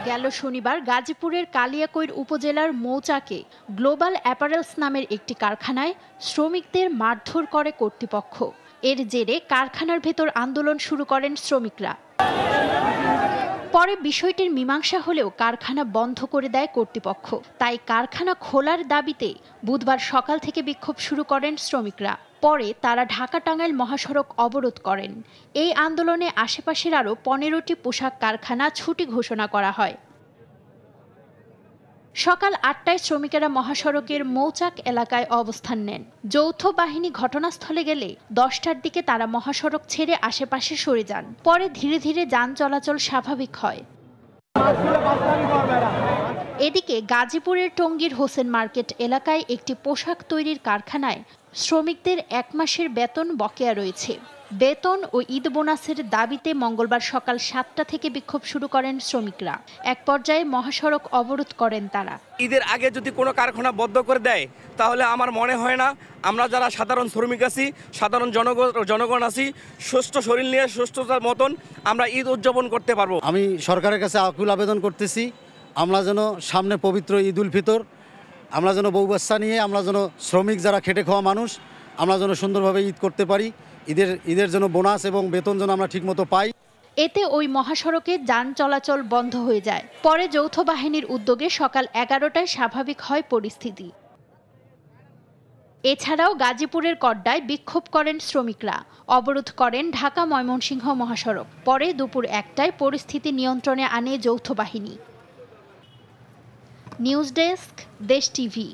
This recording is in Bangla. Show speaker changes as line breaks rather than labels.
গেল শনিবার গাজীপুরের কালিয়াকৈর উপজেলার মৌচাকে গ্লোবাল অ্যাপারেলস নামের একটি কারখানায় শ্রমিকদের মারধর করে কর্তৃপক্ষ। এর জেরে কারখানার ভেতর আন্দোলন শুরু করেন শ্রমিকরা। পরে বিষয়টির মীমাংসা হলেও কারখানা বন্ধ করে দেয় কর্তৃপক্ষ। তাই কারখানা খোলার দাবিতে বুধবার সকাল থেকে বিক্ষোভ শুরু করেন শ্রমিকরা। পরে তারা ঢাকা-টাঙ্গাইল মহাসড়ক অবরোধ করেন। এই আন্দোলনে আশেপাশের আরও 15টি পোশাক কারখানা ছুটি ঘোষণা করা হয়। সকাল 8টায় শ্রমিকেরা মহাসড়কের মৌচাক এলাকায় অবস্থান নেন। যৌথ বাহিনী ঘটনাস্থলে গেলে 10টার দিকে তারা মহাসড়ক ছেড়ে আশেপাশে সরে যান। পরে ধীরে ধীরে যান চলাচল স্বাভাবিক হয়। এদিকে গাজীপুরের টঙ্গীর হোসেন মার্কেট এলাকায় একটি পোশাক তৈরির কারখানায় শ্রমিকদের 1 মাসের বেতন বকেয়া রয়েছে। বেতন ও ঈদ বোনাসের দাবিতে মঙ্গলবার সকাল 7টা থেকে বিক্ষোভ শুরু করেন শ্রমিকরা। এক পর্যায়ে মহাসড়ক অবরোধ করেন তারা।
ঈদের আগে যদি কোনো কারখানা বন্ধ করে দেয় তাহলে আমার মনে হয় না আমরা যারা সাধারণ শ্রমিক আছি, সাধারণ জনগণ আছি, সুস্থ শরীর নিয়ে সুস্থতার মতন আমরা ঈদ উদযাপন করতে পারবো।
আমি সরকারের কাছে আকুল আবেদন করতেছি, আমরা যেন সামনে পবিত্র ঈদ উল ফিতর, আমরা যেন বউ বাচ্চা নিয়ে, আমরা যেন শ্রমিক যারা খেটে খাওয়া মানুষ, আমরা যেন সুন্দরভাবে ঈদ করতে পারি। ঈদের জন্য বোনাস এবং বেতন যেন আমরা ঠিকমতো পাই।
এতে ওই মহাসড়কে যান চলাচল বন্ধ হয়ে যায়। পরে যৌথ বাহিনীর উদ্যোগে সকাল 11টায় স্বাভাবিক হয় পরিস্থিতি। এছাড়াও গাজীপুরের কড্ডায় বিক্ষোভ করেন শ্রমিকরা। অবরোধ করেন ঢাকা-ময়মনসিংহ মহাসড়ক। পরে দুপুর 1টায় পরিস্থিতি নিয়ন্ত্রণে আনে যৌথ বাহিনী। নিউজ ডেস্ক, দেশ টিভি।